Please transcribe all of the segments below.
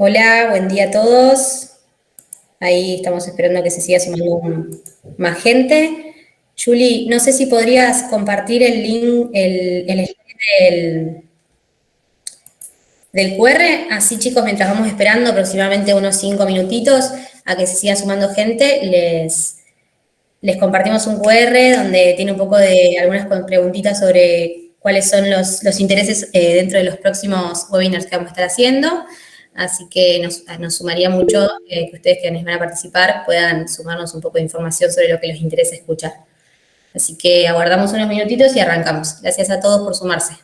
Hola, buen día a todos. Ahí estamos esperando que se siga sumando más gente. Julie, no sé si podrías compartir el link, el slide del QR, así chicos, mientras vamos esperando aproximadamente unos 5 minutitos a que se siga sumando gente, les compartimos un QR donde tiene un poco de algunas preguntitas sobre cuáles son los intereses dentro de los próximos webinars que vamos a estar haciendo. Así que nos sumaría mucho que ustedes quienes van a participar puedan sumarnos un poco de información sobre lo que les interesa escuchar. Así que aguardamos unos minutitos y arrancamos. Gracias a todos por sumarse.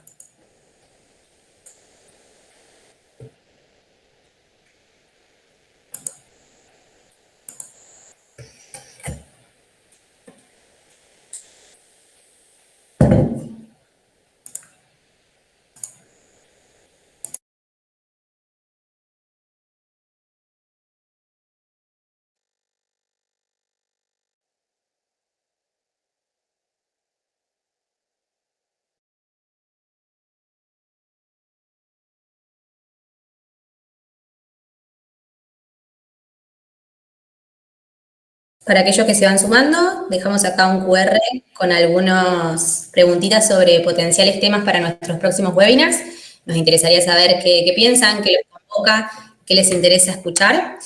Para aquellos que se van sumando, dejamos acá un QR con algunas preguntitas sobre potenciales temas para nuestros próximos webinars. Nos interesaría saber qué piensan, qué les convoca, qué les interesa escuchar.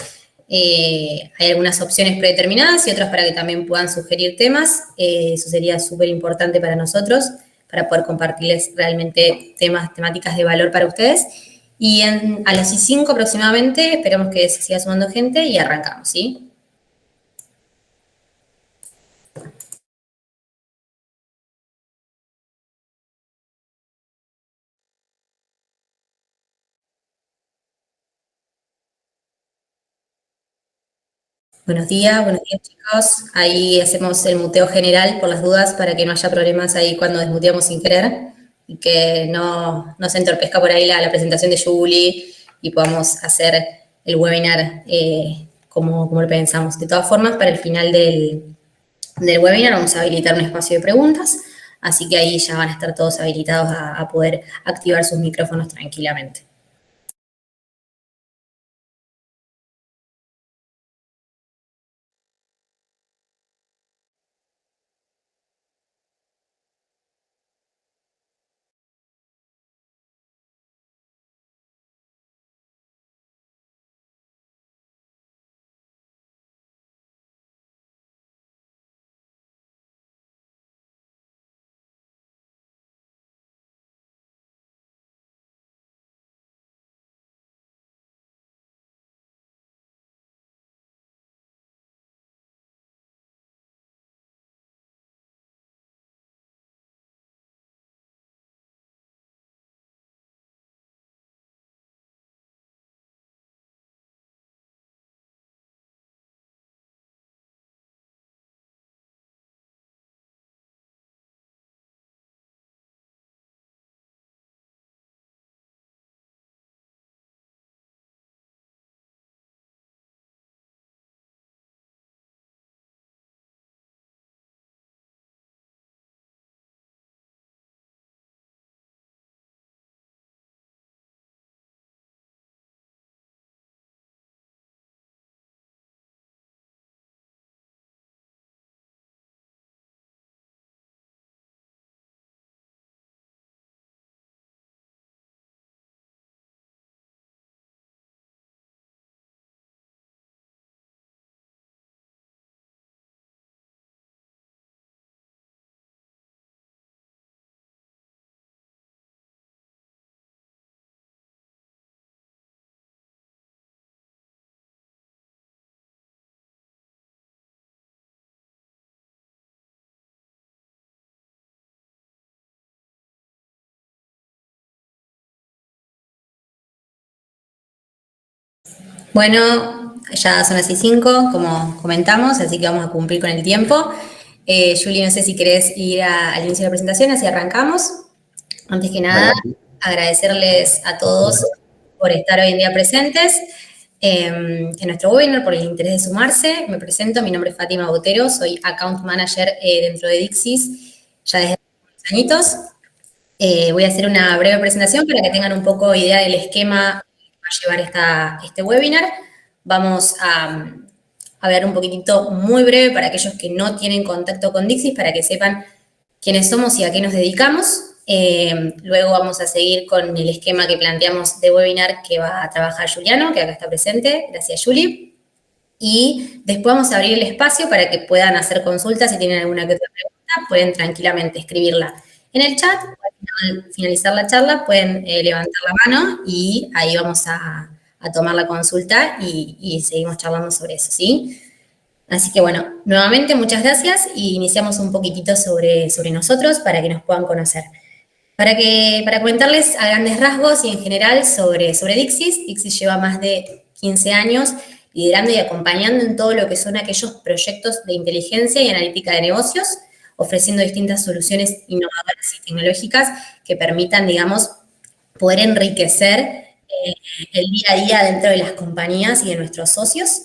Hay algunas opciones predeterminadas y otras para que también puedan sugerir temas. Eso sería súper importante para nosotros, para poder compartirles realmente temáticas de valor para ustedes. Y a las 5 aproximadamente esperamos que se siga sumando gente y arrancamos, ¿sí? Buenos días chicos. Ahí hacemos el muteo general por las dudas para que no haya problemas ahí cuando desmuteamos sin querer y que no se entorpezca por ahí la presentación de Julie y podamos hacer el webinar como lo pensamos. De todas formas, para el final del webinar vamos a habilitar un espacio de preguntas, así que ahí ya van a estar todos habilitados a poder activar sus micrófonos tranquilamente. Bueno, ya son las 5, como comentamos, así que vamos a cumplir con el tiempo. Julie, no sé si querés ir al inicio de la presentación, así arrancamos. Antes que nada, agradecerles a todos por estar hoy en día presentes en nuestro webinar, por el interés de sumarse. Me presento, mi nombre es Fátima Botero, soy Account Manager dentro de Dixis, ya desde hace unos añitos. Voy a hacer una breve presentación para que tengan un poco idea del esquema a llevar este webinar. Vamos a ver un poquitito muy breve para aquellos que no tienen contacto con Dixis, para que sepan quiénes somos y a qué nos dedicamos. Luego vamos a seguir con el esquema que planteamos de webinar que va a trabajar Juliano, que acá está presente. Gracias, Juli. Y después vamos a abrir el espacio para que puedan hacer consultas. Si tienen alguna que otra pregunta, pueden tranquilamente escribirla en el chat. Al finalizar la charla, pueden levantar la mano y ahí vamos a tomar la consulta y seguimos charlando sobre eso, ¿sí? Así que bueno, nuevamente muchas gracias y iniciamos un poquitito sobre nosotros para que nos puedan conocer. Para comentarles a grandes rasgos y en general sobre Dixis. Dixis lleva más de 15 años liderando y acompañando en todo lo que son aquellos proyectos de inteligencia y analítica de negocios, ofreciendo distintas soluciones innovadoras y tecnológicas que permitan, digamos, poder enriquecer el día a día dentro de las compañías y de nuestros socios.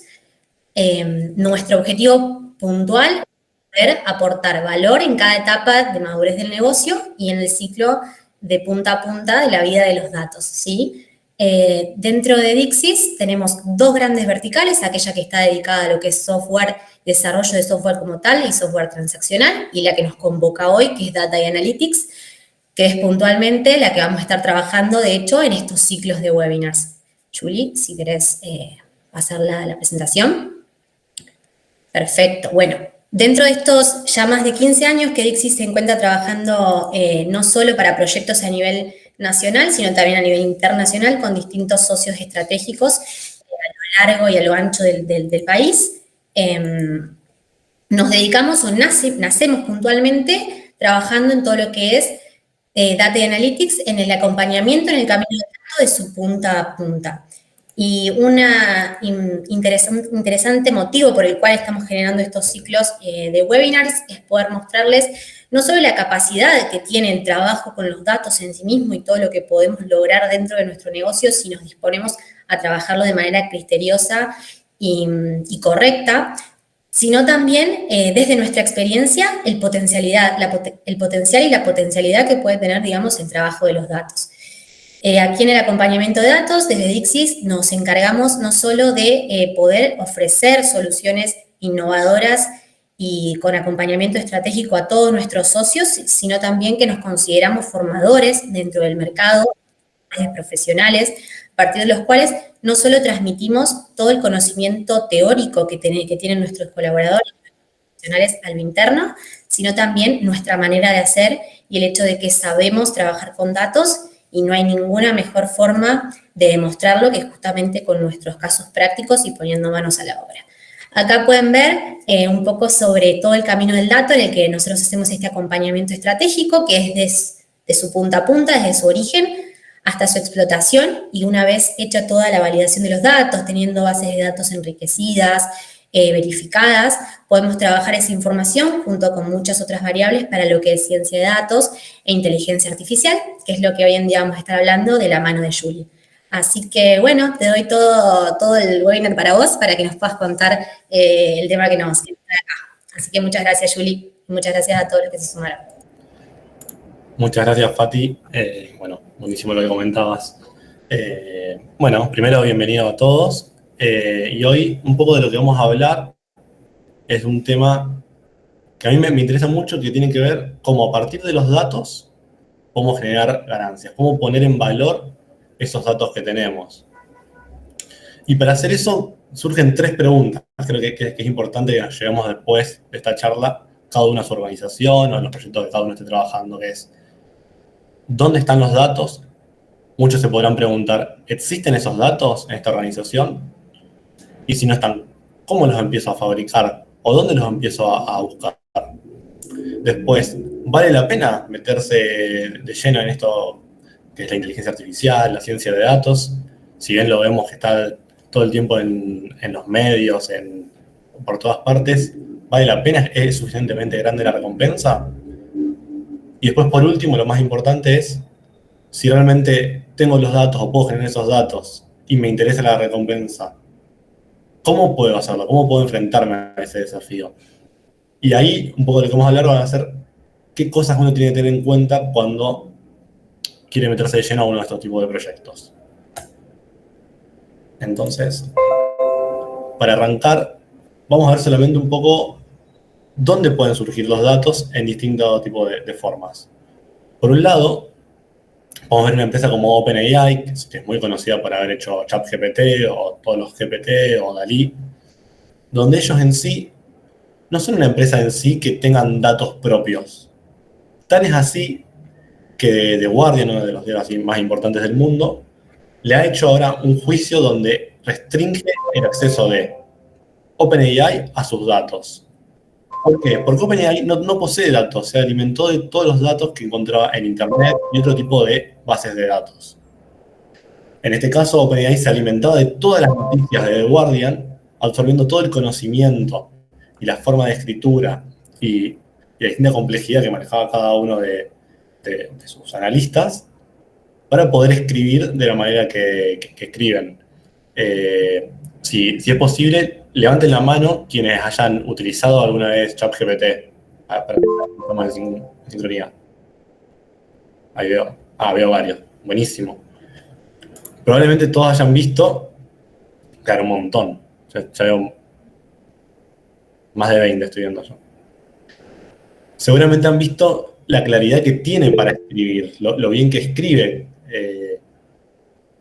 Nuestro objetivo puntual es poder aportar valor en cada etapa de madurez del negocio y en el ciclo de punta a punta de la vida de los datos, ¿sí? Dentro de Dixis tenemos dos grandes verticales, aquella que está dedicada a lo que es software, desarrollo de software como tal y software transaccional, y la que nos convoca hoy, que es Data y Analytics, que es puntualmente la que vamos a estar trabajando, de hecho, en estos ciclos de webinars. Julie, si querés pasar la presentación. Perfecto. Bueno, dentro de estos ya más de 15 años que Dixis se encuentra trabajando no solo para proyectos a nivel nacional, sino también a nivel internacional con distintos socios estratégicos a lo largo y a lo ancho del país. Nos dedicamos o nacemos puntualmente trabajando en todo lo que es Data y Analytics, en el acompañamiento en el camino del dato de su punta a punta. Y un interesante motivo por el cual estamos generando estos ciclos de webinars es poder mostrarles no solo la capacidad que tiene el trabajo con los datos en sí mismo y todo lo que podemos lograr dentro de nuestro negocio si nos disponemos a trabajarlo de manera criteriosa y correcta, sino también desde nuestra experiencia el potencial y la potencialidad que puede tener, digamos, el trabajo de los datos. Aquí en el acompañamiento de datos, desde Dixis, nos encargamos no solo de poder ofrecer soluciones innovadoras y con acompañamiento estratégico a todos nuestros socios, sino también que nos consideramos formadores dentro del mercado, profesionales, a partir de los cuales no solo transmitimos todo el conocimiento teórico que tienen nuestros colaboradores profesionales a lo interno, sino también nuestra manera de hacer y el hecho de que sabemos trabajar con datos y no hay ninguna mejor forma de demostrarlo que justamente con nuestros casos prácticos y poniendo manos a la obra. Acá pueden ver un poco sobre todo el camino del dato en el que nosotros hacemos este acompañamiento estratégico, que es de su punta a punta, desde su origen hasta su explotación, y una vez hecha toda la validación de los datos, teniendo bases de datos enriquecidas, verificadas, podemos trabajar esa información junto con muchas otras variables para lo que es ciencia de datos e inteligencia artificial, que es lo que hoy en día vamos a estar hablando de la mano de Julie. Así que, bueno, te doy todo el webinar para vos, para que nos puedas contar el tema que nos trae acá. Así que muchas gracias, Julie, y muchas gracias a todos los que se sumaron. Muchas gracias, Fati. Bueno, buenísimo lo que comentabas. Bueno, primero, bienvenido a todos. Y hoy, un poco de lo que vamos a hablar es un tema que a mí me interesa mucho, que tiene que ver cómo a partir de los datos podemos generar ganancias, cómo poner en valor esos datos que tenemos. Y para hacer eso surgen tres preguntas. Creo que es importante que nos llevemos después de esta charla, cada una a su organización o en los proyectos que cada uno esté trabajando, que es ¿dónde están los datos? Muchos se podrán preguntar, ¿existen esos datos en esta organización? Y si no están, ¿cómo los empiezo a fabricar? ¿O dónde los empiezo a buscar? Después, ¿vale la pena meterse de lleno en esto que es la inteligencia artificial, la ciencia de datos? Si bien lo vemos que está todo el tiempo en los medios, por todas partes, ¿vale la pena? ¿Es suficientemente grande la recompensa? Y después, por último, lo más importante es si realmente tengo los datos o puedo generar esos datos y me interesa la recompensa, ¿cómo puedo hacerlo? ¿Cómo puedo enfrentarme a ese desafío? Y ahí, un poco de lo que vamos a hablar van a ser qué cosas uno tiene que tener en cuenta cuando quiere meterse de lleno a uno de estos tipos de proyectos. Entonces, para arrancar, vamos a ver solamente un poco dónde pueden surgir los datos en distintos tipos de formas. Por un lado, podemos ver una empresa como OpenAI, que es muy conocida por haber hecho ChatGPT o todos los GPT o DALL-E, donde ellos en sí no son una empresa en sí que tengan datos propios. Tan es así que The Guardian, uno de los diarios más importantes del mundo, le ha hecho ahora un juicio donde restringe el acceso de OpenAI a sus datos. ¿Por qué? Porque OpenAI no posee datos, se alimentó de todos los datos que encontraba en Internet y otro tipo de bases de datos. En este caso, OpenAI se alimentaba de todas las noticias de The Guardian, absorbiendo todo el conocimiento y la forma de escritura y la distinta complejidad que manejaba cada uno de sus analistas para poder escribir de la manera que escriben. Si es posible, levanten la mano quienes hayan utilizado alguna vez ChatGPT para que estamos en sincronía. Ahí veo. Veo varios. Buenísimo. Probablemente todos hayan visto, claro, un montón. Ya veo más de 20 estoy viendo yo. Seguramente han visto la claridad que tiene para escribir, lo bien que escribe.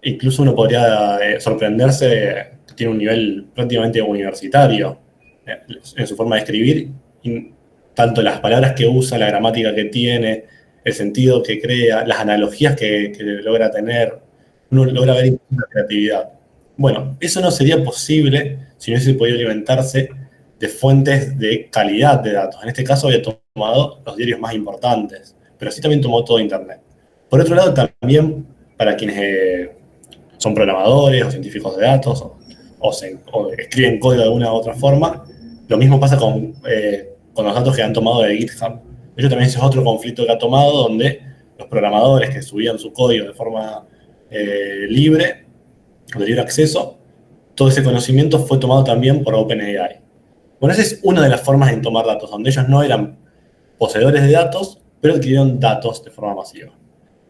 Incluso uno podría sorprenderse que tiene un nivel prácticamente universitario en su forma de escribir, y tanto las palabras que usa, la gramática que tiene, el sentido que crea, las analogías que logra tener, uno logra ver la creatividad. Bueno, eso no sería posible si no hubiese podido alimentarse de fuentes de calidad de datos. En este caso había tomado los diarios más importantes, pero sí también tomó todo Internet. Por otro lado, también para quienes son programadores o científicos de datos o escriben código de alguna u otra forma, lo mismo pasa con los datos que han tomado de GitHub. Eso también es otro conflicto que ha tomado, donde los programadores que subían su código de forma libre, de libre acceso, todo ese conocimiento fue tomado también por OpenAI. Bueno, esa es una de las formas de tomar datos, donde ellos no eran poseedores de datos, pero adquirieron datos de forma masiva.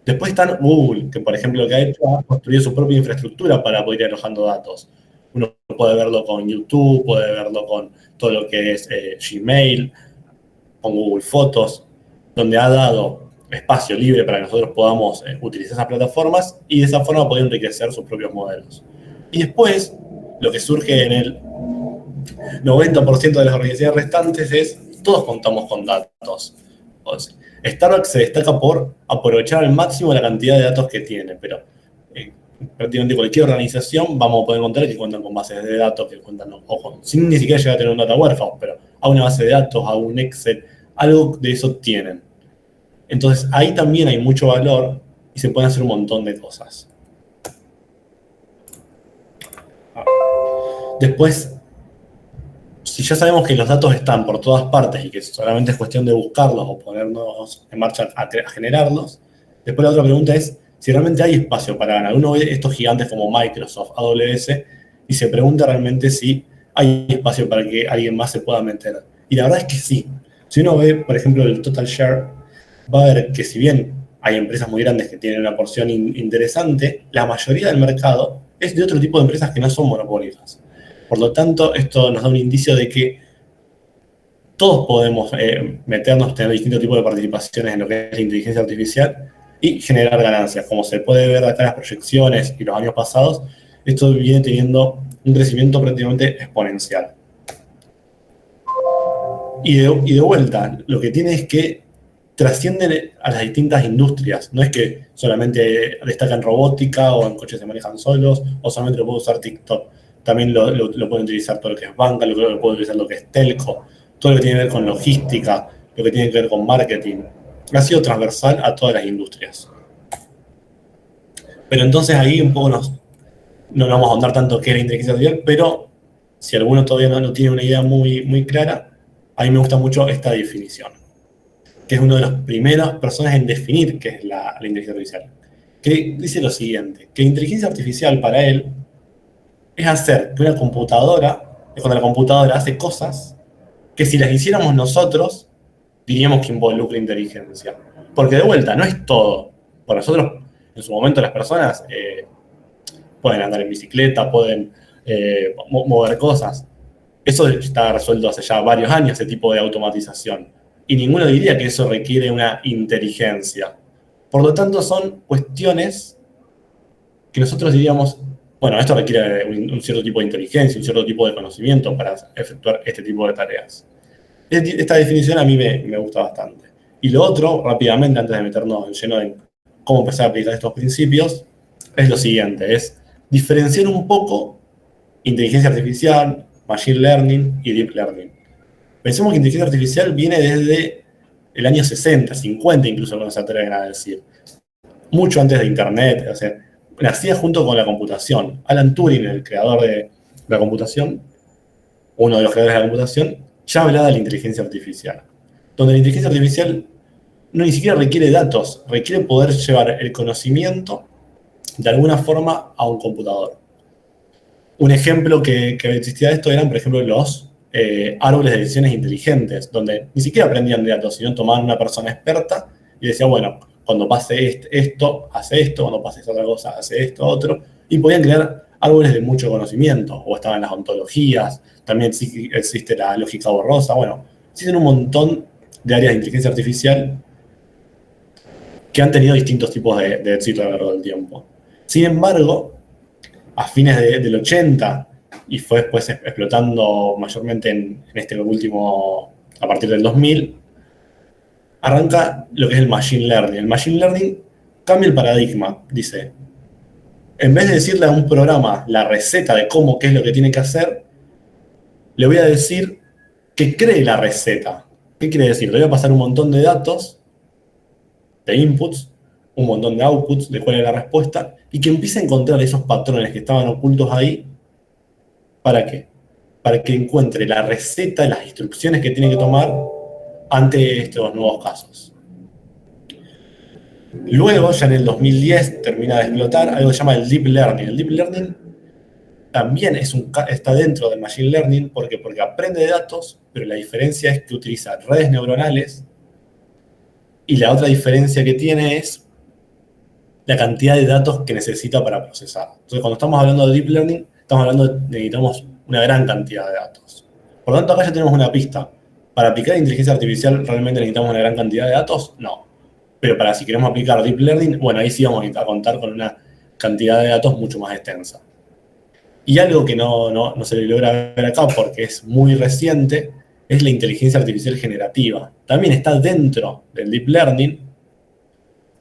Después están Google, que por ejemplo lo que ha hecho ha construido su propia infraestructura para poder ir alojando datos. Uno puede verlo con YouTube, puede verlo con todo lo que es Gmail, con Google Fotos, donde ha dado espacio libre para que nosotros podamos utilizar esas plataformas y de esa forma poder enriquecer sus propios modelos. Y después, lo que surge en el 90% de las organizaciones restantes es, todos contamos con datos. Entonces, Starbucks se destaca por aprovechar al máximo la cantidad de datos que tiene, pero prácticamente cualquier organización vamos a poder encontrar que cuentan con bases de datos, que cuentan, ojo, sin ni siquiera llegar a tener un data warehouse, pero a una base de datos, a un Excel, algo de eso tienen. Entonces ahí también hay mucho valor y se pueden hacer un montón de cosas. Después, si ya sabemos que los datos están por todas partes y que solamente es cuestión de buscarlos o ponernos en marcha a generarlos, después la otra pregunta es si realmente hay espacio para ganar. Uno ve estos gigantes como Microsoft, AWS, y se pregunta realmente si hay espacio para que alguien más se pueda meter. Y la verdad es que sí. Si uno ve, por ejemplo, el total share, va a ver que si bien hay empresas muy grandes que tienen una porción interesante, la mayoría del mercado es de otro tipo de empresas que no son monopólicas. Por lo tanto, esto nos da un indicio de que todos podemos meternos, tener distintos tipos de participaciones en lo que es la inteligencia artificial y generar ganancias. Como se puede ver acá en las proyecciones y los años pasados, esto viene teniendo un crecimiento prácticamente exponencial. Y de vuelta, lo que tiene es que trascienden a las distintas industrias. No es que solamente destaca en robótica o en coches que se manejan solos o solamente lo puede usar TikTok. También lo pueden utilizar todo lo que es banca, lo puede utilizar lo que es telco, todo lo que tiene que ver con logística, lo que tiene que ver con marketing. Ha sido transversal a todas las industrias. Pero entonces ahí un poco no vamos a ahondar tanto qué es la inteligencia artificial, pero si alguno todavía no tiene una idea muy clara, a mí me gusta mucho esta definición, que es uno de los primeros personas en definir qué es la inteligencia artificial, que dice lo siguiente, que la inteligencia artificial para él es hacer que una computadora, es cuando la computadora hace cosas que si las hiciéramos nosotros, diríamos que involucra inteligencia. Porque de vuelta, no es todo. Por nosotros, en su momento, las personas pueden andar en bicicleta, pueden mover cosas. Eso está resuelto hace ya varios años, ese tipo de automatización. Y ninguno diría que eso requiere una inteligencia. Por lo tanto, son cuestiones que nosotros diríamos, bueno, esto requiere un cierto tipo de inteligencia, un cierto tipo de conocimiento para efectuar este tipo de tareas. Esta definición a mí me gusta bastante. Y lo otro, rápidamente, antes de meternos en lleno en cómo empezar a aplicar estos principios, es lo siguiente, es diferenciar un poco inteligencia artificial, machine learning y deep learning. Pensemos que inteligencia artificial viene desde el año 60, 50 incluso, cuando se atreven a decir. Mucho antes de Internet, o sea, nacía junto con la computación. Alan Turing, el creador de la computación, uno de los creadores de la computación, ya hablaba de la inteligencia artificial. Donde la inteligencia artificial no ni siquiera requiere datos, requiere poder llevar el conocimiento de alguna forma a un computador. Un ejemplo que existía de esto eran, por ejemplo, los árboles de decisiones inteligentes, donde ni siquiera aprendían de datos, sino tomaban una persona experta y decía, bueno, cuando pase esto, hace esto, cuando pase esta otra cosa, hace esto, otro, y podían crear árboles de mucho conocimiento, o estaban las ontologías, también existe la lógica borrosa, bueno, existen un montón de áreas de inteligencia artificial que han tenido distintos tipos de éxito a lo largo del tiempo. Sin embargo, a fines del 80, y fue después explotando mayormente en este último, a partir del 2000, arranca lo que es el Machine Learning. El Machine Learning cambia el paradigma, dice, en vez de decirle a un programa la receta de qué es lo que tiene que hacer, le voy a decir que cree la receta. ¿Qué quiere decir? Le voy a pasar un montón de datos, de inputs, un montón de outputs de cuál es la respuesta, y que empiece a encontrar esos patrones que estaban ocultos ahí. ¿Para qué? Para que encuentre la receta, las instrucciones que tiene que tomar ante estos nuevos casos. Luego, ya en el 2010, termina de explotar algo que se llama el Deep Learning. El Deep Learning también está dentro del Machine Learning porque aprende de datos, pero la diferencia es que utiliza redes neuronales, y la otra diferencia que tiene es la cantidad de datos que necesita para procesar. Entonces, cuando estamos hablando de Deep Learning, estamos hablando de que necesitamos una gran cantidad de datos. Por lo tanto, acá ya tenemos una pista. ¿Para aplicar inteligencia artificial realmente necesitamos una gran cantidad de datos? No. Pero si queremos aplicar Deep Learning, bueno, ahí sí vamos a contar con una cantidad de datos mucho más extensa. Y algo que no se le logra ver acá porque es muy reciente, es la inteligencia artificial generativa. También está dentro del Deep Learning,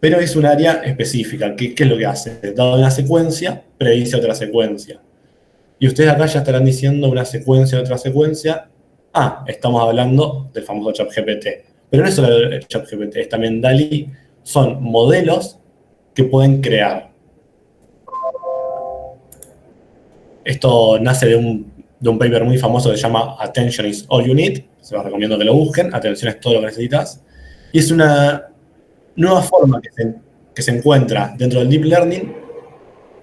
pero es un área específica. ¿Qué es lo que hace? Dada una secuencia, predice otra secuencia. Y ustedes acá ya estarán diciendo una secuencia de otra secuencia. Estamos hablando del famoso ChatGPT. Pero no es solo el ChatGPT, es también DALL-E. Son modelos que pueden crear. Esto nace de un paper muy famoso que se llama Attention is all you need. Se los recomiendo que lo busquen. Atención es todo lo que necesitas. Y es una nueva forma que se encuentra dentro del Deep Learning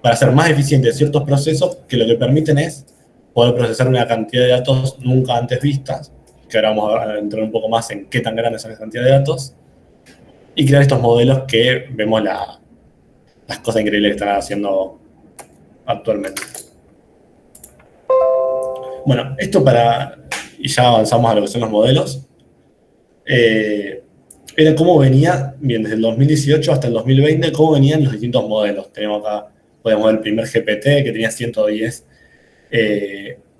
para hacer más eficientes ciertos procesos que lo que permiten es poder procesar una cantidad de datos nunca antes vistas, que ahora vamos a entrar un poco más en qué tan grandes son esa cantidad de datos, y crear estos modelos que vemos las cosas increíbles que están haciendo actualmente. Bueno, y ya avanzamos a lo que son los modelos, era cómo venía, bien, desde el 2018 hasta el 2020, cómo venían los distintos modelos. Tenemos acá, podemos ver el primer GPT, que tenía 110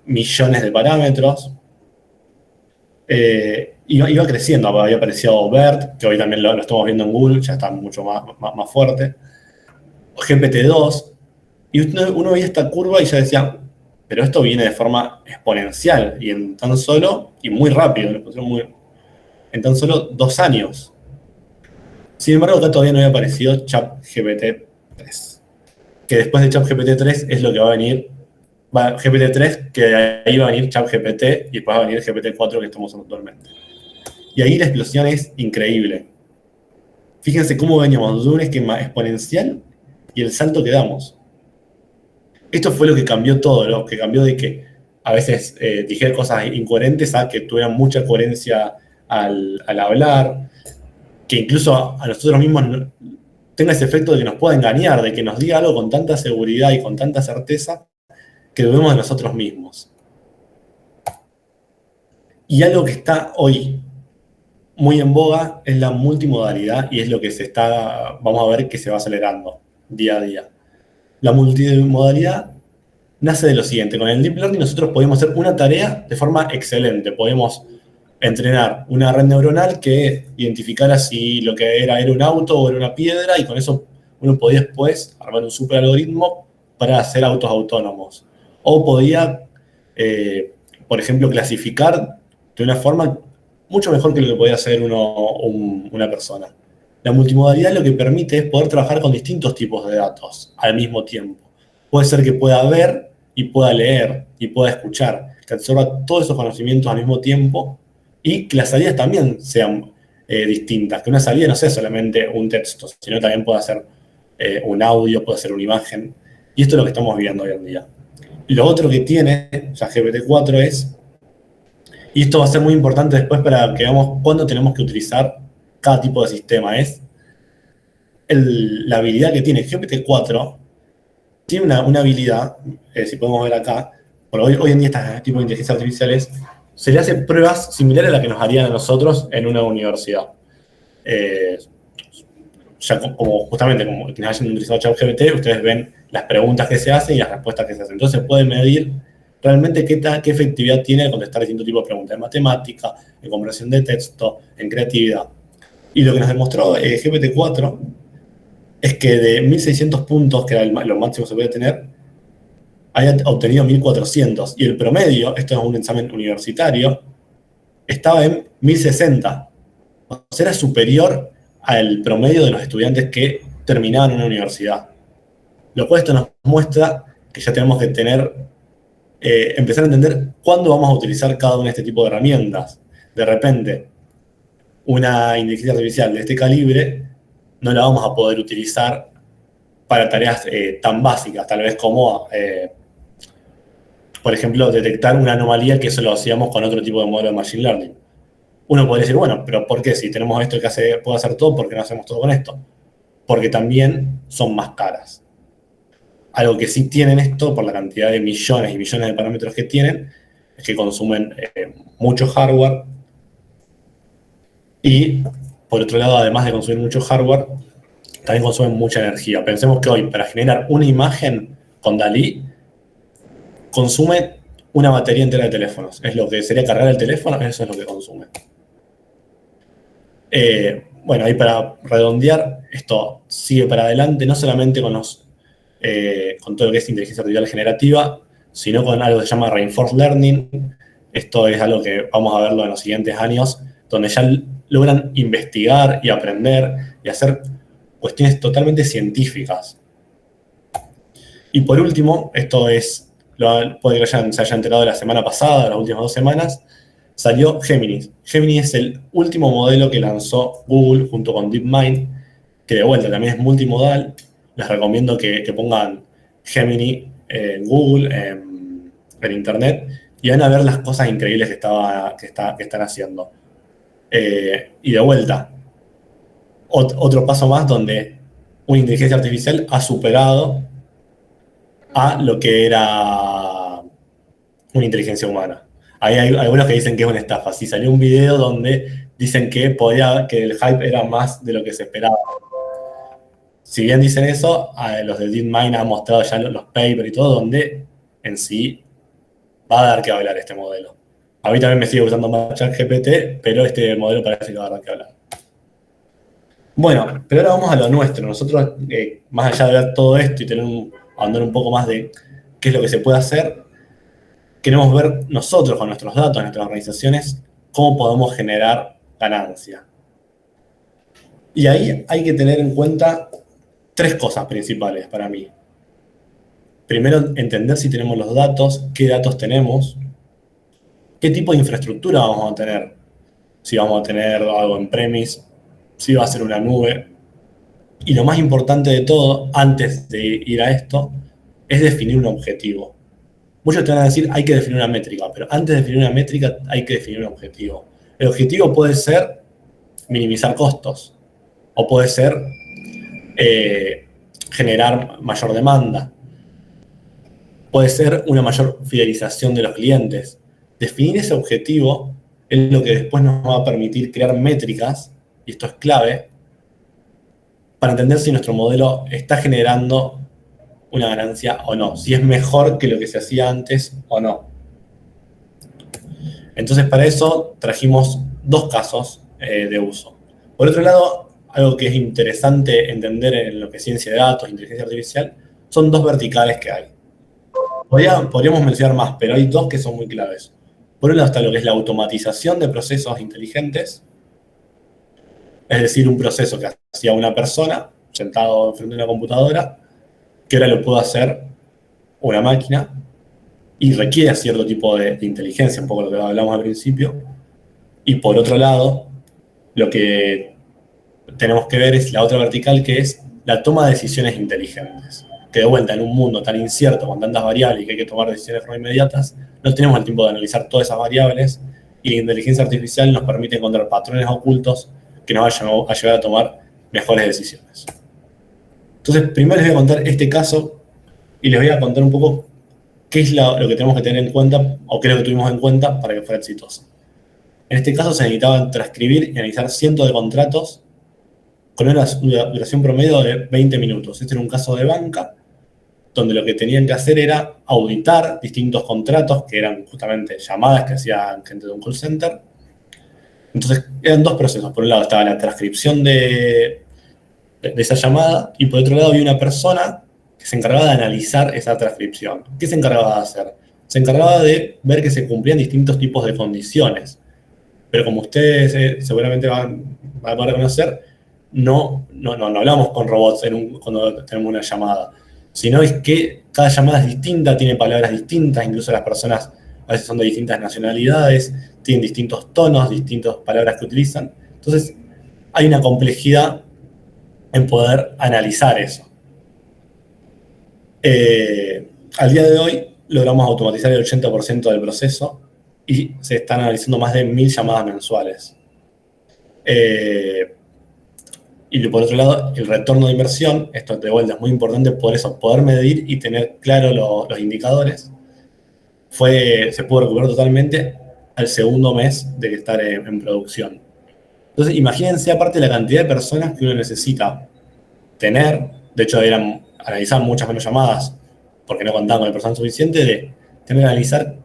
millones de parámetros. Iba creciendo, había aparecido BERT, que hoy también lo estamos viendo en Google, ya está mucho más fuerte. GPT-2, y uno veía esta curva y ya decía, pero esto viene de forma exponencial, y muy rápido, en tan solo 2 años. Sin embargo, acá todavía no había aparecido ChatGPT 3. Que después de ChatGPT 3 es lo que va a venir. GPT 3, que de ahí va a venir ChatGPT y después va a venir GPT 4 que estamos actualmente. Y ahí la explosión es increíble. Fíjense cómo veníamos de un esquema exponencial y el salto que damos. Esto fue lo que cambió todo, lo que cambió de que a veces dije cosas incoherentes a que tuvieran mucha coherencia al hablar, que incluso a nosotros mismos tenga ese efecto de que nos pueda engañar, de que nos diga algo con tanta seguridad y con tanta certeza que dudemos de nosotros mismos. Y algo que está hoy muy en boga es la multimodalidad y es lo que vamos a ver que se va acelerando día a día. La multimodalidad nace de lo siguiente: con el Deep Learning nosotros podemos hacer una tarea de forma excelente, podemos entrenar una red neuronal que identificara si lo que era un auto o era una piedra, y con eso uno podía después armar un super algoritmo para hacer autos autónomos. O podía, por ejemplo, clasificar de una forma mucho mejor que lo que podía hacer una persona. La multimodalidad lo que permite es poder trabajar con distintos tipos de datos al mismo tiempo. Puede ser que pueda ver y pueda leer y pueda escuchar, que absorba todos esos conocimientos al mismo tiempo, y que las salidas también sean distintas, que una salida no sea solamente un texto, sino también pueda ser un audio, puede ser una imagen, y esto es lo que estamos viendo hoy en día. Y lo otro que tiene GPT-4 es, y esto va a ser muy importante después para que veamos cuándo tenemos que utilizar cada tipo de sistema, es la habilidad que tiene GPT-4. Tiene una habilidad, si podemos ver acá, porque hoy en día este tipo de inteligencia artificiales se le hace pruebas similares a las que nos harían a nosotros en una universidad. Ya justamente como quienes hayan utilizado ChatGPT, ustedes ven las preguntas que se hacen y las respuestas que se hacen. Entonces se puede medir realmente qué efectividad tiene al contestar distintos tipos de preguntas, en matemática, en comprensión de texto, en creatividad. Y lo que nos demostró GPT-4 es que de 1.600 puntos, que era lo máximo que se puede tener, haya obtenido 1.400. Y el promedio, esto es un examen universitario, estaba en 1.060. O sea, era superior al promedio de los estudiantes que terminaban una universidad. Lo cual esto nos muestra que ya tenemos que empezar a entender cuándo vamos a utilizar cada una de este tipo de herramientas. De repente, una inteligencia artificial de este calibre no la vamos a poder utilizar para tareas tan básicas, tal vez como, por ejemplo, detectar una anomalía, que eso lo hacíamos con otro tipo de modelo de Machine Learning. Uno podría decir, bueno, pero ¿por qué? Si tenemos esto que puede hacer todo, ¿por qué no hacemos todo con esto? Porque también son más caras. Algo que sí tienen esto, por la cantidad de millones y millones de parámetros que tienen, es que consumen mucho hardware. Y, por otro lado, además de consumir mucho hardware, también consumen mucha energía. Pensemos que hoy, para generar una imagen con DALL-E, consume una batería entera de teléfonos. Es lo que sería cargar el teléfono, eso es lo que consume. Bueno, ahí para redondear, esto sigue para adelante, no solamente con todo lo que es inteligencia artificial generativa, sino con algo que se llama Reinforced Learning. Esto es algo que vamos a verlo en los siguientes años, donde ya logran investigar y aprender y hacer cuestiones totalmente científicas. Y por último, esto es, puede que se haya enterado la semana pasada, las últimas 2 semanas, salió Gemini. Gemini es el último modelo que lanzó Google junto con DeepMind, que de vuelta también es multimodal. Les recomiendo que pongan Gemini en Google, en Internet, y van a ver las cosas increíbles que están haciendo. Y de vuelta, otro paso más donde una inteligencia artificial ha superado a lo que era una inteligencia humana. Hay algunos que dicen que es una estafa. Sí, salió un video donde dicen que el hype era más de lo que se esperaba. Si bien dicen eso, los de DeepMind han mostrado ya los papers y todo, donde en sí va a dar que hablar este modelo. A mí también me sigue gustando más ChatGPT, pero este modelo parece que va a dar que hablar. Bueno, pero ahora vamos a lo nuestro. Nosotros, más allá de ver todo esto y ahondar un poco más de qué es lo que se puede hacer, queremos ver nosotros con nuestros datos, nuestras organizaciones, cómo podemos generar ganancia. Y ahí hay que tener en cuenta 3 cosas principales para mí. Primero, entender si tenemos los datos, qué datos tenemos, qué tipo de infraestructura vamos a tener. Si vamos a tener algo en premise, si va a ser una nube. Y lo más importante de todo, antes de ir a esto, es definir un objetivo. Muchos te van a decir, hay que definir una métrica, pero antes de definir una métrica, hay que definir un objetivo. El objetivo puede ser minimizar costos, o puede ser generar mayor demanda. Puede ser una mayor fidelización de los clientes. Definir ese objetivo es lo que después nos va a permitir crear métricas, y esto es clave, para entender si nuestro modelo está generando una ganancia o no, si es mejor que lo que se hacía antes o no. Entonces, para eso trajimos dos casos de uso. Por otro lado, algo que es interesante entender en lo que es ciencia de datos, inteligencia artificial, son dos verticales que hay. Podríamos mencionar más, pero hay dos que son muy claves. Por un lado está lo que es la automatización de procesos inteligentes, es decir, un proceso que hacía una persona sentado frente a una computadora, que ahora lo puede hacer una máquina y requiere cierto tipo de inteligencia, un poco lo que hablamos al principio. Y por otro lado, lo que tenemos que ver es la otra vertical, que es la toma de decisiones inteligentes. Que de vuelta, en un mundo tan incierto, con tantas variables y que hay que tomar decisiones muy inmediatas, no tenemos el tiempo de analizar todas esas variables, y la inteligencia artificial nos permite encontrar patrones ocultos que nos vayan a llevar a tomar mejores decisiones. Entonces, primero les voy a contar este caso y les voy a contar un poco qué es lo que tenemos que tener en cuenta, o qué es lo que tuvimos en cuenta para que fuera exitoso. En este caso se necesitaban transcribir y analizar cientos de contratos con una duración promedio de 20 minutos. Este era un caso de banca, donde lo que tenían que hacer era auditar distintos contratos, que eran justamente llamadas que hacían gente de un call center. Entonces, eran dos procesos. Por un lado estaba la transcripción de esa llamada, y por otro lado había una persona que se encargaba de analizar esa transcripción. ¿Qué se encargaba de hacer? Se encargaba de ver que se cumplían distintos tipos de condiciones. Pero como ustedes seguramente van a poder reconocer, no hablamos con robots cuando tenemos una llamada, sino es que cada llamada es distinta, tiene palabras distintas, incluso las personas a veces son de distintas nacionalidades, tienen distintos tonos, distintas palabras que utilizan. Entonces, hay una complejidad en poder analizar eso. Al día de hoy logramos automatizar el 80% del proceso y se están analizando más de 1000 llamadas mensuales. Y por otro lado, el retorno de inversión, esto de vuelta es muy importante, por eso poder medir y tener claro los indicadores, se pudo recuperar totalmente al segundo mes de estar en producción. Entonces, imagínense aparte la cantidad de personas que uno necesita tener, de hecho analizar muchas menos llamadas, porque no contaban con el personal suficiente, de tener que analizar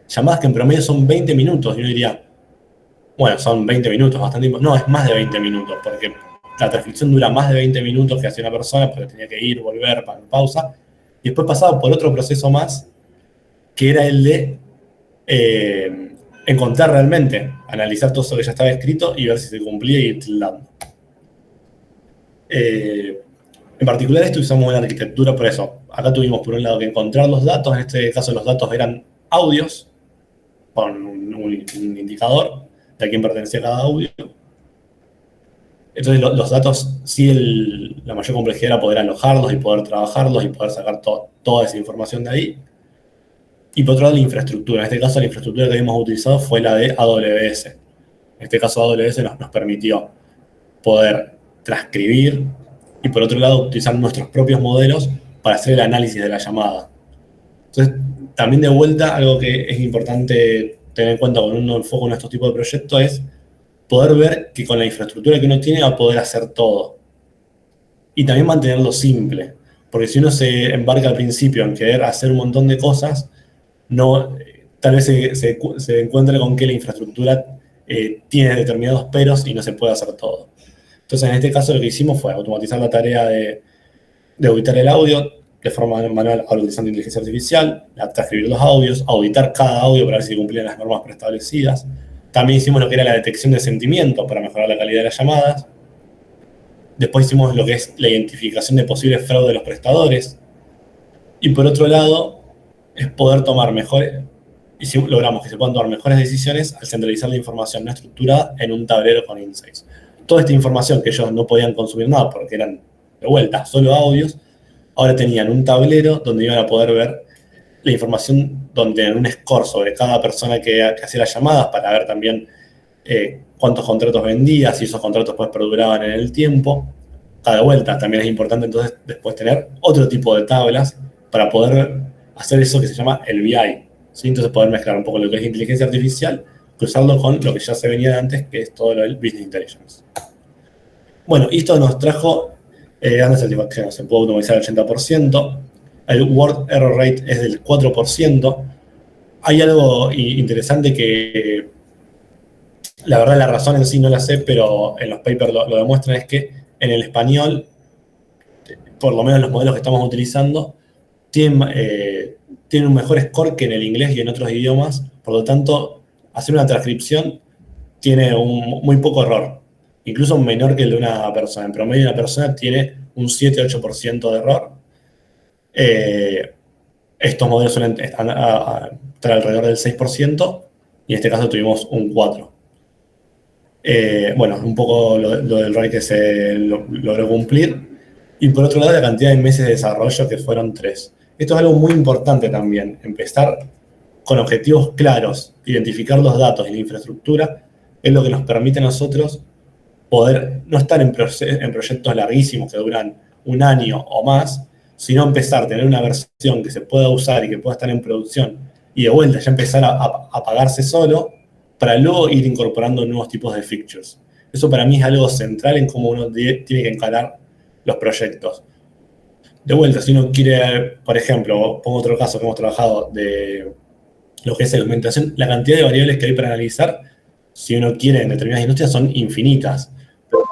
llamadas que en promedio son 20 minutos, y uno diría, bueno, son 20 minutos, bastante tiempo. No, es más de 20 minutos, porque la transcripción dura más de 20 minutos que hacía una persona, porque tenía que ir, volver, para pausa, y después pasaba por otro proceso más, que era el de encontrar realmente, analizar todo eso que ya estaba escrito y ver si se cumplía y ir tildando. En particular esto usamos una arquitectura, por eso, acá tuvimos por un lado que encontrar los datos, en este caso los datos eran audios, con un indicador de a quién pertenecía cada audio. Entonces los datos, sí, la mayor complejidad era poder alojarlos y poder trabajarlos y poder sacar toda esa información de ahí. Y por otro lado la infraestructura, en este caso la infraestructura que habíamos utilizado fue la de AWS. En este caso AWS nos permitió poder transcribir y por otro lado utilizar nuestros propios modelos para hacer el análisis de la llamada. Entonces, también de vuelta, algo que es importante tener en cuenta cuando uno enfoca en estos tipos de proyectos es poder ver que con la infraestructura que uno tiene va a poder hacer todo. Y también mantenerlo simple, porque si uno se embarca al principio en querer hacer un montón de cosas, tal vez se encuentre con que la infraestructura tiene determinados peros y no se puede hacer todo. Entonces, en este caso lo que hicimos fue automatizar la tarea de auditar el audio de forma manual utilizando inteligencia artificial, transcribir los audios, auditar cada audio para ver si cumplían las normas preestablecidas. También hicimos lo que era la detección de sentimientos para mejorar la calidad de las llamadas. Después hicimos lo que es la identificación de posibles fraudes de los prestadores. Y por otro lado, es poder tomar logramos que se puedan tomar mejores decisiones al centralizar la información no estructurada en un tablero con insights. Toda esta información que ellos no podían consumir nada porque eran, de vuelta, solo audios, ahora tenían un tablero donde iban a poder ver la información, donde tenían un score sobre cada persona que hacía las llamadas para ver también cuántos contratos vendía, si esos contratos pues perduraban en el tiempo. cada vuelta también es importante entonces después tener otro tipo de tablas para poder hacer eso que se llama el BI, ¿sí? Entonces poder mezclar un poco lo que es inteligencia artificial, cruzarlo con lo que ya se venía de antes, que es todo lo del Business Intelligence. Bueno, esto nos trajo grandes satisfacciones. Se puede automatizar el 80%, el Word Error Rate es del 4%. Hay algo interesante que, la verdad, la razón en sí no la sé, pero en los papers lo demuestran, es que en el español, por lo menos los modelos que estamos utilizando, tienen un mejor score que en el inglés y en otros idiomas. Por lo tanto, hacer una transcripción tiene muy poco error, incluso menor que el de una persona. En promedio, una persona tiene un 7-8% de error. Estos modelos suelen estar alrededor del 6%, y en este caso tuvimos un 4%. Bueno, un poco lo del RAI que se logró cumplir. Y por otro lado, la cantidad de meses de desarrollo, que fueron 3. Esto es algo muy importante también, empezar con objetivos claros, identificar los datos y la infraestructura, es lo que nos permite a nosotros poder no estar en proyectos larguísimos que duran un año o más, sino empezar a tener una versión que se pueda usar y que pueda estar en producción, y de vuelta ya empezar a pagarse solo, para luego ir incorporando nuevos tipos de features. Eso para mí es algo central en cómo uno tiene que encarar los proyectos. De vuelta, si uno quiere, por ejemplo, pongo otro caso que hemos trabajado de lo que es segmentación, la cantidad de variables que hay para analizar, si uno quiere en determinadas industrias, son infinitas. Pero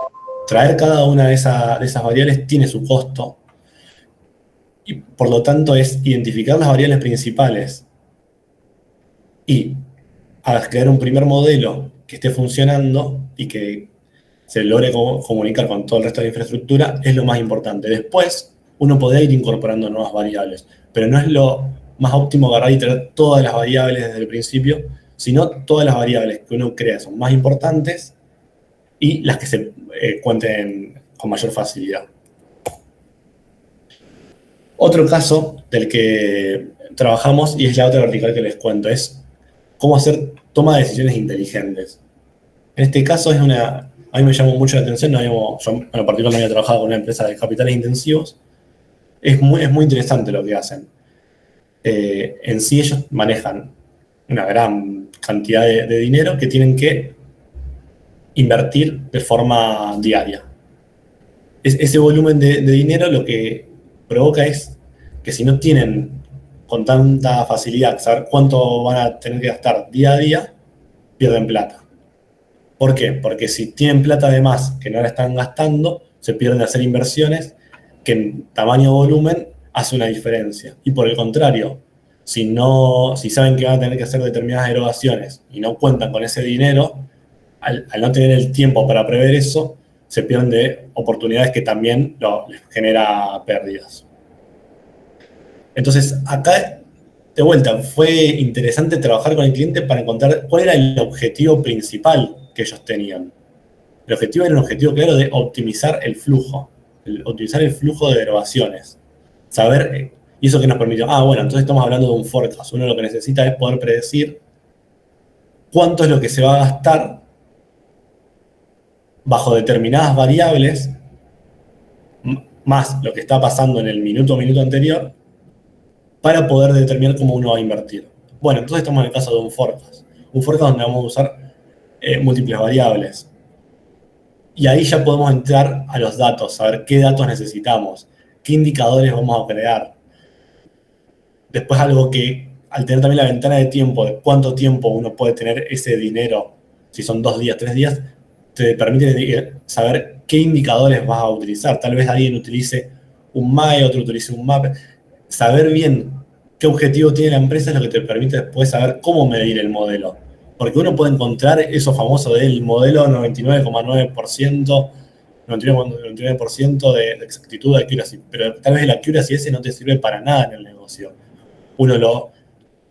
traer cada una de esas variables tiene su costo, y por lo tanto es identificar las variables principales y crear un primer modelo que esté funcionando y que se logre comunicar con todo el resto de la infraestructura, es lo más importante. Después, uno podrá ir incorporando nuevas variables, pero no es lo más óptimo agarrar y traer todas las variables desde el principio, sino todas las variables que uno crea son más importantes y las que se cuenten con mayor facilidad. Otro caso del que trabajamos, y es la otra vertical que les cuento, es cómo hacer toma de decisiones inteligentes. En este caso a mí me llamó mucho la atención, yo en lo particular no había trabajado con una empresa de capitales intensivos. Es muy interesante lo que hacen. En sí ellos manejan una gran cantidad de dinero que tienen que invertir de forma diaria. Ese volumen de dinero lo que provoca es que si no tienen con tanta facilidad saber cuánto van a tener que gastar día a día, pierden plata. ¿Por qué? Porque si tienen plata de más que no la están gastando, se pierden de hacer inversiones que en tamaño o volumen hace una diferencia. Y por el contrario, si saben que van a tener que hacer determinadas erogaciones y no cuentan con ese dinero, al no tener el tiempo para prever eso, se pierden de oportunidades que también les genera pérdidas. Entonces, acá, de vuelta, fue interesante trabajar con el cliente para encontrar cuál era el objetivo principal que ellos tenían. El objetivo era un objetivo claro de optimizar el flujo de derogaciones. Saber, y eso que nos permitió, bueno, entonces estamos hablando de un forecast. Uno lo que necesita es poder predecir cuánto es lo que se va a gastar bajo determinadas variables, más lo que está pasando en el minuto anterior, para poder determinar cómo uno va a invertir. Bueno, entonces estamos en el caso de un forecast. Un forecast donde vamos a usar múltiples variables. Y ahí ya podemos entrar a los datos, saber qué datos necesitamos, qué indicadores vamos a crear. Después algo que, al tener también la ventana de tiempo, de cuánto tiempo uno puede tener ese dinero, si son 2 días, 3 días, te permite saber qué indicadores vas a utilizar. Tal vez alguien utilice un MAE, otro utilice un MAP. Saber bien qué objetivo tiene la empresa es lo que te permite después saber cómo medir el modelo. Porque uno puede encontrar eso famoso del modelo 99,9%, 99% de exactitud de accuracy, pero tal vez el accuracy ese no te sirve para nada en el negocio. Uno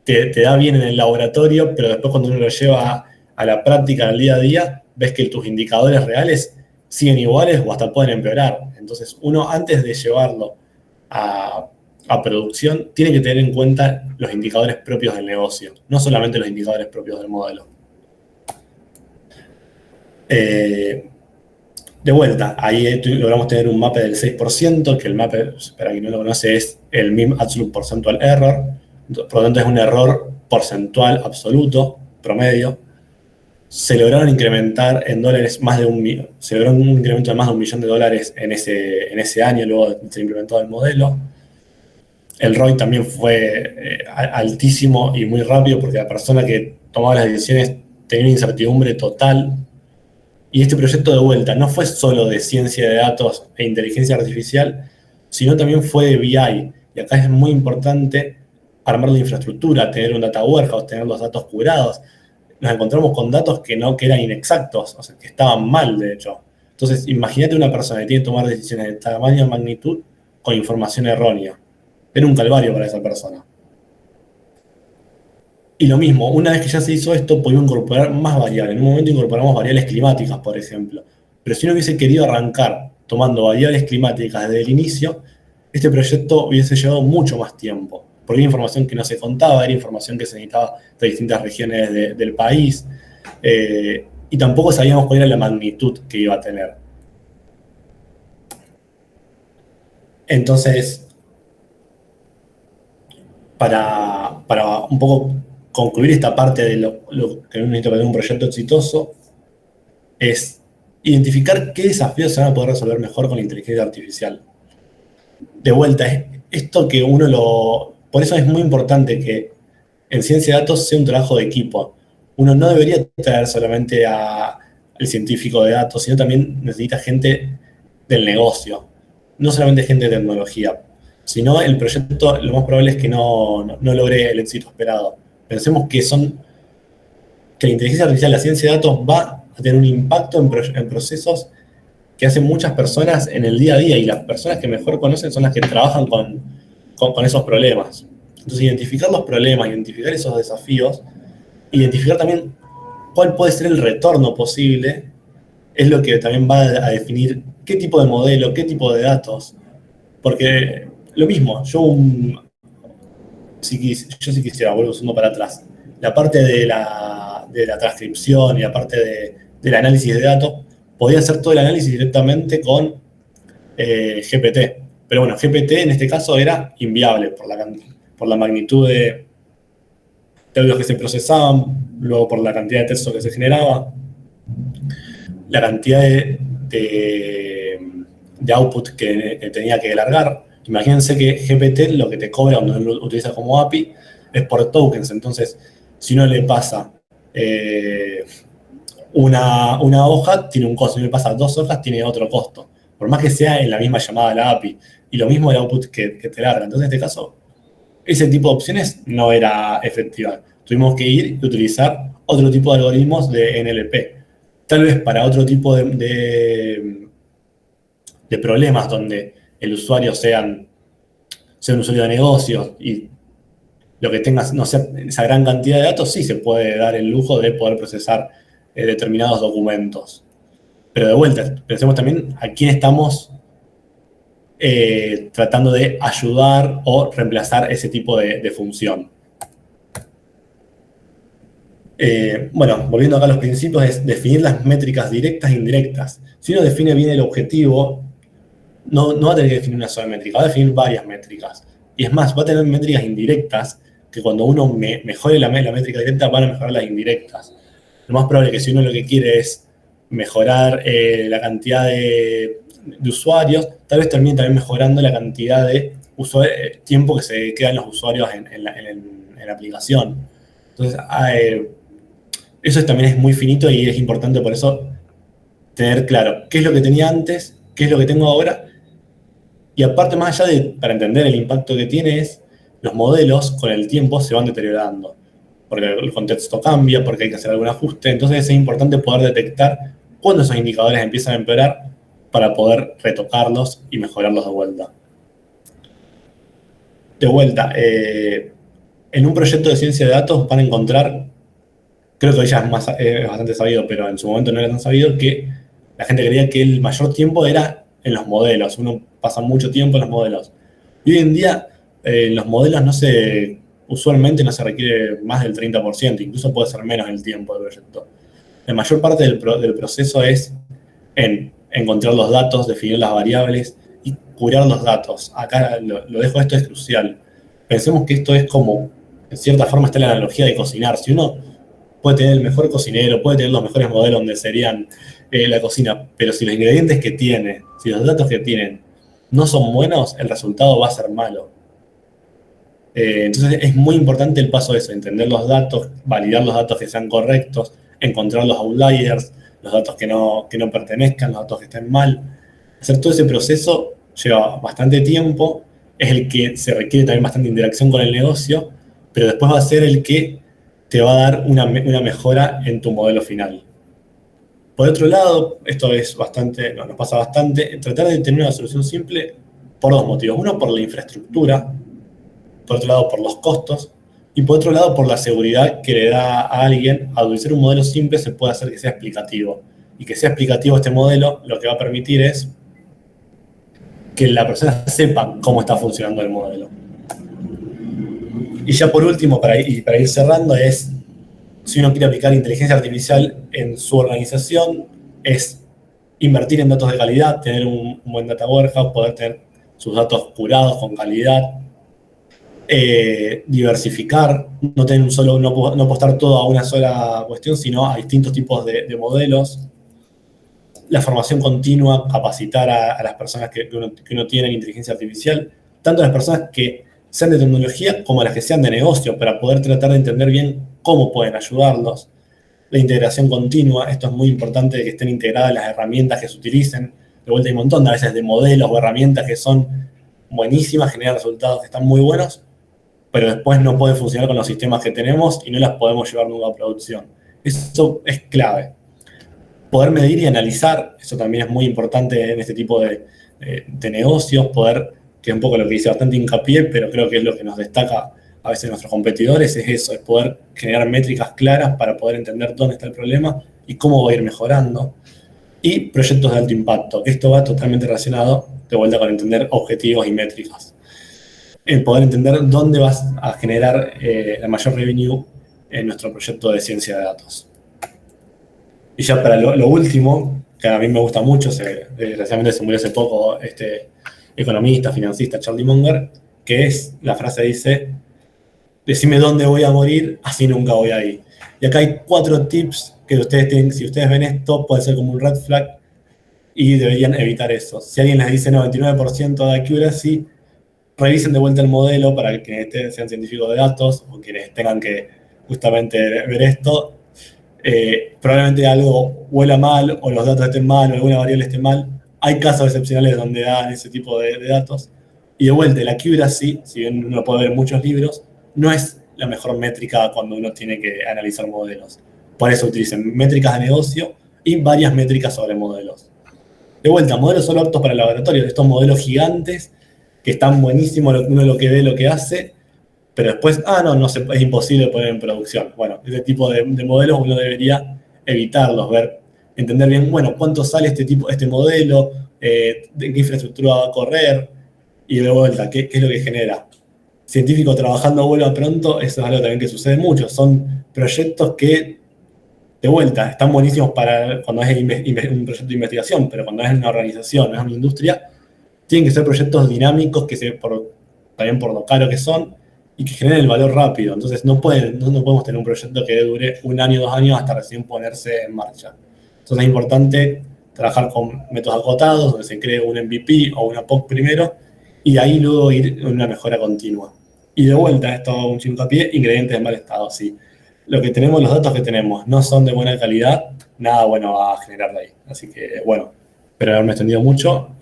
te da bien en el laboratorio, pero después cuando uno lo lleva a la práctica, al día a día, ves que tus indicadores reales siguen iguales o hasta pueden empeorar. Entonces, uno antes de llevarlo a producción, tiene que tener en cuenta los indicadores propios del negocio, no solamente los indicadores propios del modelo. De vuelta, ahí logramos tener un MAPE del 6%, que el MAPE, para quien no lo conoce, es el Mean Absolute Percentual Error. Por lo tanto, es un error porcentual absoluto, promedio. Se lograron incrementar en dólares se logró un incremento de más de $1 millón en ese año, luego de ser implementado el modelo. El ROI también fue altísimo y muy rápido, porque la persona que tomaba las decisiones tenía una incertidumbre total. Y este proyecto de vuelta no fue solo de ciencia de datos e inteligencia artificial, sino también fue de BI. Y acá es muy importante armar la infraestructura, tener un data warehouse, tener los datos curados. Nos encontramos con datos que eran inexactos, o sea, que estaban mal, de hecho. Entonces, imagínate una persona que tiene que tomar decisiones de tamaño y magnitud con información errónea. Era un calvario para esa persona. Y lo mismo, una vez que ya se hizo esto, pudimos incorporar más variables. En un momento incorporamos variables climáticas, por ejemplo. Pero si uno hubiese querido arrancar tomando variables climáticas desde el inicio, este proyecto hubiese llevado mucho más tiempo. Porque era información que no se contaba, era información que se necesitaba de distintas regiones del país. Y tampoco sabíamos cuál era la magnitud que iba a tener. Entonces, para un poco concluir esta parte de lo que uno necesita para tener un proyecto exitoso, es identificar qué desafíos se van a poder resolver mejor con la inteligencia artificial. De vuelta, esto que por eso es muy importante que en ciencia de datos sea un trabajo de equipo. Uno no debería traer solamente al científico de datos, sino también necesita gente del negocio, no solamente gente de tecnología. Si no, el proyecto lo más probable es que no logre el éxito esperado. Pensemos que la inteligencia artificial, la ciencia de datos va a tener un impacto en procesos que hacen muchas personas en el día a día, y las personas que mejor conocen son las que trabajan con esos problemas. Entonces, identificar los problemas, identificar esos desafíos, identificar también cuál puede ser el retorno posible, es lo que también va a definir qué tipo de modelo, qué tipo de datos. Porque lo mismo, yo sí quisiera, vuelvo un para atrás, la parte de la transcripción y la parte del análisis de datos, podía hacer todo el análisis directamente con GPT. Pero bueno, GPT en este caso era inviable por la magnitud de audios que se procesaban, luego por la cantidad de texto que se generaba, la cantidad de output que tenía que largar. Imagínense que GPT lo que te cobra cuando lo utiliza como API es por tokens. Entonces, si uno le pasa una hoja, tiene un costo. Si uno le pasa 2 hojas, tiene otro costo. Por más que sea en la misma llamada a la API. Y lo mismo el output que te larga. Entonces, en este caso, ese tipo de opciones no era efectiva. Tuvimos que ir y utilizar otro tipo de algoritmos de NLP. Tal vez para otro tipo de problemas donde el usuario sea un usuario de negocios y lo que tenga, no sé, esa gran cantidad de datos, sí se puede dar el lujo de poder procesar determinados documentos. Pero de vuelta, pensemos también a quién estamos tratando de ayudar o reemplazar ese tipo de función. Bueno, volviendo acá a los principios, es definir las métricas directas e indirectas. Si uno define bien el objetivo, no va a tener que definir una sola métrica, va a definir varias métricas. Y es más, va a tener métricas indirectas que cuando uno mejore la métrica directa, van a mejorar las indirectas. Lo más probable es que si uno lo que quiere es mejorar la cantidad de usuarios, tal vez termine también mejorando la cantidad de tiempo que se quedan los usuarios en la aplicación. Entonces, eso también es muy finito y es importante por eso tener claro qué es lo que tenía antes, qué es lo que tengo ahora. Y aparte, más allá para entender el impacto que tiene, los modelos con el tiempo se van deteriorando. Porque el contexto cambia, porque hay que hacer algún ajuste. Entonces es importante poder detectar cuándo esos indicadores empiezan a empeorar para poder retocarlos y mejorarlos de vuelta. En un proyecto de ciencia de datos van a encontrar, creo que hoy ya es bastante sabido, pero en su momento no era tan sabido, que la gente creía que el mayor tiempo era en los modelos. Uno pasa mucho tiempo en los modelos. Y hoy en día, en los modelos usualmente no se requiere más del 30%, incluso puede ser menos el tiempo del proyecto. La mayor parte del proceso es en encontrar los datos, definir las variables y curar los datos. Acá lo dejo, esto es crucial. Pensemos que esto es como, en cierta forma está la analogía de cocinar. Si uno puede tener el mejor cocinero, puede tener los mejores modelos donde serían la cocina, pero si los ingredientes que tiene, si los datos que tienen no son buenos, el resultado va a ser malo. Entonces es muy importante el paso de eso, entender los datos, validar los datos que sean correctos, encontrar los outliers, los datos que no pertenezcan, los datos que estén mal. Hacer todo ese proceso lleva bastante tiempo, es el que se requiere también bastante interacción con el negocio, pero después va a ser el que te va a dar una mejora en tu modelo final. Por otro lado, esto es bastante, nos pasa bastante, tratar de tener una solución simple por dos motivos. Uno, por la infraestructura, por otro lado, por los costos, y por otro lado, por la seguridad que le da a alguien. Al utilizar un modelo simple se puede hacer que sea explicativo. Y que sea explicativo este modelo, lo que va a permitir es que la persona sepa cómo está funcionando el modelo. Y ya por último, para ir cerrando, es, si uno quiere aplicar inteligencia artificial en su organización, es invertir en datos de calidad, tener un buen data warehouse, poder tener sus datos curados con calidad, diversificar, no tener no apostar todo a una sola cuestión, sino a distintos tipos de modelos. La formación continua, capacitar a las personas que uno tiene en inteligencia artificial, tanto las personas que sean de tecnología como las que sean de negocio, para poder tratar de entender bien cómo pueden ayudarlos. La integración continua, esto es muy importante, que estén integradas las herramientas que se utilicen. De vuelta hay un montón a veces de modelos o herramientas que son buenísimas, generan resultados que están muy buenos, pero después no pueden funcionar con los sistemas que tenemos y no las podemos llevar nunca a producción. Eso es clave. Poder medir y analizar, eso también es muy importante en este tipo de negocios, poder, que es un poco lo que dice bastante hincapié, pero creo que es lo que nos destaca a veces nuestros competidores, es eso, es poder generar métricas claras para poder entender dónde está el problema y cómo va a ir mejorando. Y proyectos de alto impacto, que esto va totalmente relacionado, de vuelta, con entender objetivos y métricas. El poder entender dónde vas a generar la mayor revenue en nuestro proyecto de ciencia de datos. Y ya para lo último, que a mí me gusta mucho, desgraciadamente se murió hace poco este economista, financista, Charlie Munger, que es, la frase dice, decime dónde voy a morir, así nunca voy a ir. Y acá hay 4 tips que ustedes tienen, si ustedes ven esto, puede ser como un red flag y deberían evitar eso. Si alguien les dice 99% de accuracy, revisen de vuelta el modelo para quienes sean científicos de datos o quienes tengan que justamente ver esto. Probablemente algo huela mal o los datos estén mal o alguna variable esté mal. Hay casos excepcionales donde dan ese tipo de datos. Y de vuelta, la accuracy, si bien uno puede ver muchos libros, no es la mejor métrica cuando uno tiene que analizar modelos. Por eso utilicen métricas de negocio y varias métricas sobre modelos. De vuelta, modelos solo aptos para el laboratorio. Estos modelos gigantes que están buenísimos, uno lo que ve, lo que hace, pero después, es imposible poner en producción. Bueno, ese tipo de modelos uno debería evitarlos, entender bien, bueno, cuánto sale este modelo, de qué infraestructura va a correr, y de vuelta, qué es lo que genera. Científico trabajando vuelva pronto, eso es algo también que sucede mucho. Son proyectos que, de vuelta, están buenísimos para cuando es un proyecto de investigación, pero cuando es una organización, es una industria, tienen que ser proyectos dinámicos, también por lo caro que son, y que generen el valor rápido. Entonces no podemos tener un proyecto que dure 1 año, 2 años hasta recién ponerse en marcha. Entonces es importante trabajar con métodos acotados, donde se cree un MVP o una POC primero, y de ahí luego ir en una mejora continua. Y de vuelta, esto un hincapié, ingredientes en mal estado. Si lo que tenemos, los datos que tenemos no son de buena calidad, nada bueno va a generar de ahí. Así que, bueno, espero haberme extendido mucho.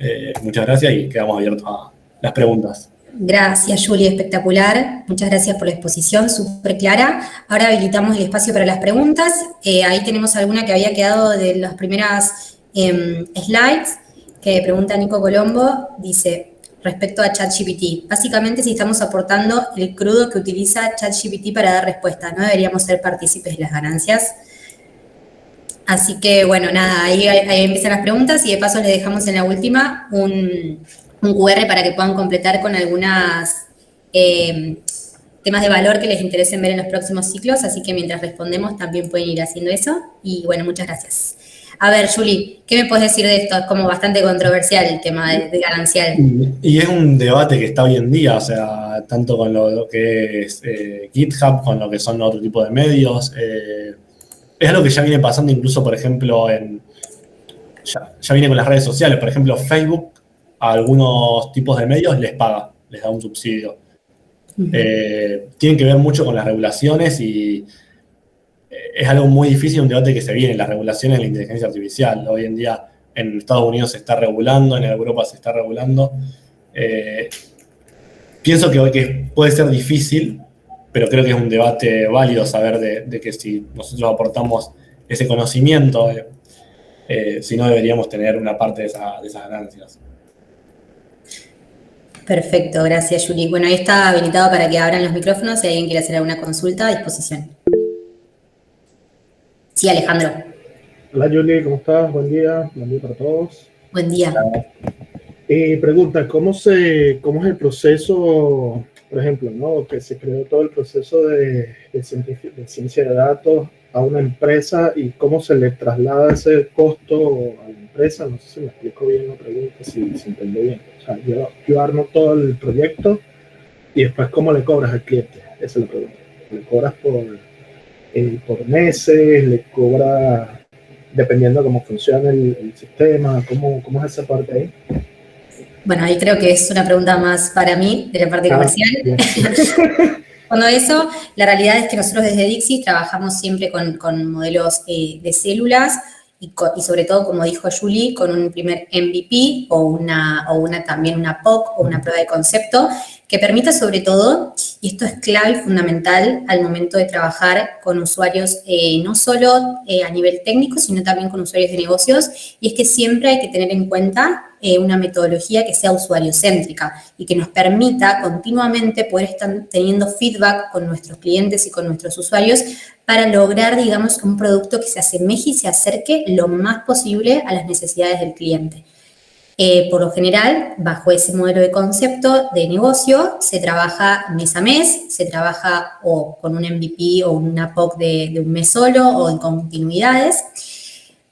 Muchas gracias y quedamos abiertos a las preguntas. Gracias, Juli, espectacular. Muchas gracias por la exposición, súper clara. Ahora habilitamos el espacio para las preguntas. Ahí tenemos alguna que había quedado de las primeras slides, que pregunta Nico Colombo, dice, respecto a ChatGPT. Básicamente, si estamos aportando el crudo que utiliza ChatGPT para dar respuesta, ¿no deberíamos ser partícipes de las ganancias? Así que, bueno, nada, ahí empiezan las preguntas y de paso les dejamos en la última un QR para que puedan completar con algunas temas de valor que les interesen ver en los próximos ciclos, así que mientras respondemos también pueden ir haciendo eso. Y bueno, muchas gracias. A ver, Juli, ¿qué me puedes decir de esto? Es como bastante controversial el tema de ganancial. Y es un debate que está hoy en día, o sea, tanto con lo que es GitHub, con lo que son otro tipo de medios. Es algo que ya viene pasando incluso, por ejemplo, ya viene con las redes sociales. Por ejemplo, Facebook a algunos tipos de medios les paga, les da un subsidio. Tienen que ver mucho con las regulaciones y es algo muy difícil, un debate que se viene, las regulaciones de la inteligencia artificial. Hoy en día en Estados Unidos se está regulando, en Europa se está regulando. Pienso que puede ser difícil, pero creo que es un debate válido saber de que si nosotros aportamos ese conocimiento, si no deberíamos tener una parte de esas ganancias. Perfecto, gracias, Juli. Bueno, ahí está habilitado para que abran los micrófonos si alguien quiere hacer alguna consulta a disposición. Sí, Alejandro. Hola, Juli, ¿cómo estás? Buen día para todos. Buen día. Pregunta, ¿cómo es el proceso, por ejemplo, ¿no? Que se creó todo el proceso de ciencia de datos a una empresa y cómo se le traslada ese costo a la empresa? No sé si me explico bien la pregunta, si entendí bien. O sea, yo armo todo el proyecto y después, ¿cómo le cobras al cliente? Esa es la pregunta. ¿Le cobras por meses? ¿Le cobras dependiendo de cómo funciona el sistema? ¿Cómo es esa parte ahí? Bueno, ahí creo que es una pregunta más para mí, de la parte comercial. Cuando eso, la realidad es que nosotros desde Dixis trabajamos siempre con modelos de células y sobre todo, como dijo Julie, con un primer MVP o también una POC o una prueba de concepto que permita sobre todo, y esto es clave y fundamental al momento de trabajar con usuarios no solo a nivel técnico, sino también con usuarios de negocios, y es que siempre hay que tener en cuenta una metodología que sea usuario-céntrica y que nos permita continuamente poder estar teniendo feedback con nuestros clientes y con nuestros usuarios para lograr, digamos, un producto que se asemeje y se acerque lo más posible a las necesidades del cliente. Por lo general, bajo ese modelo de concepto de negocio, se trabaja mes a mes, se trabaja o con un MVP o una POC de un mes solo o en continuidades,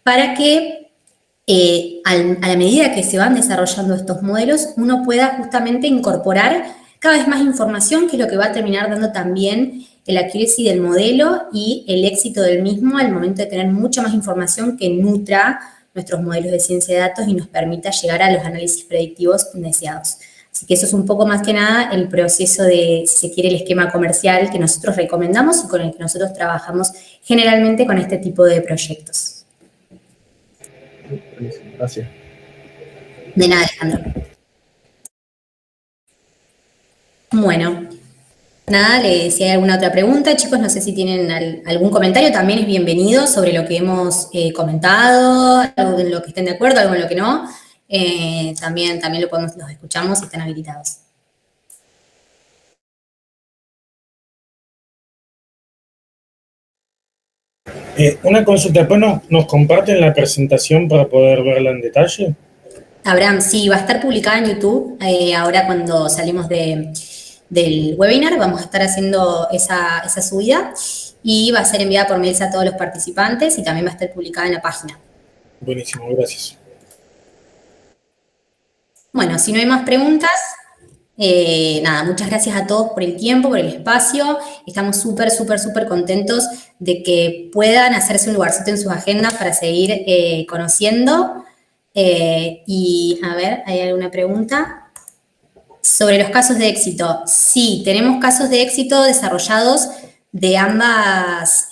para que a la medida que se van desarrollando estos modelos, uno pueda justamente incorporar cada vez más información, que es lo que va a terminar dando también el accuracy del modelo y el éxito del mismo al momento de tener mucha más información que nutra nuestros modelos de ciencia de datos y nos permita llegar a los análisis predictivos deseados. Así que eso es un poco más que nada el proceso de, si se quiere, el esquema comercial que nosotros recomendamos y con el que nosotros trabajamos generalmente con este tipo de proyectos. Gracias. De nada, Alejandro. Bueno, nada, si hay alguna otra pregunta, chicos, no sé si tienen algún comentario, también es bienvenido sobre lo que hemos comentado, algo en lo que estén de acuerdo, algo en lo que no. También los escuchamos y están habilitados. Una consulta, después nos comparten la presentación para poder verla en detalle. Abraham, sí, va a estar publicada en YouTube. Ahora cuando salimos del webinar vamos a estar haciendo esa subida y va a ser enviada por mails a todos los participantes y también va a estar publicada en la página. Buenísimo, gracias. Bueno, si no hay más preguntas, nada, muchas gracias a todos por el tiempo, por el espacio. Estamos súper contentos de que puedan hacerse un lugarcito en sus agendas para seguir conociendo. Y a ver, ¿hay alguna pregunta? Sobre los casos de éxito. Sí, tenemos casos de éxito desarrollados de ambas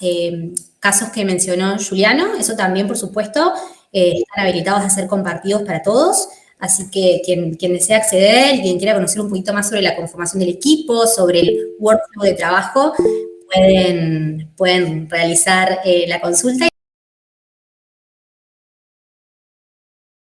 casos que mencionó Juliano. Eso también, por supuesto, están habilitados a ser compartidos para todos. Así que quien desea acceder, quien quiera conocer un poquito más sobre la conformación del equipo, sobre el workflow de trabajo, pueden realizar la consulta.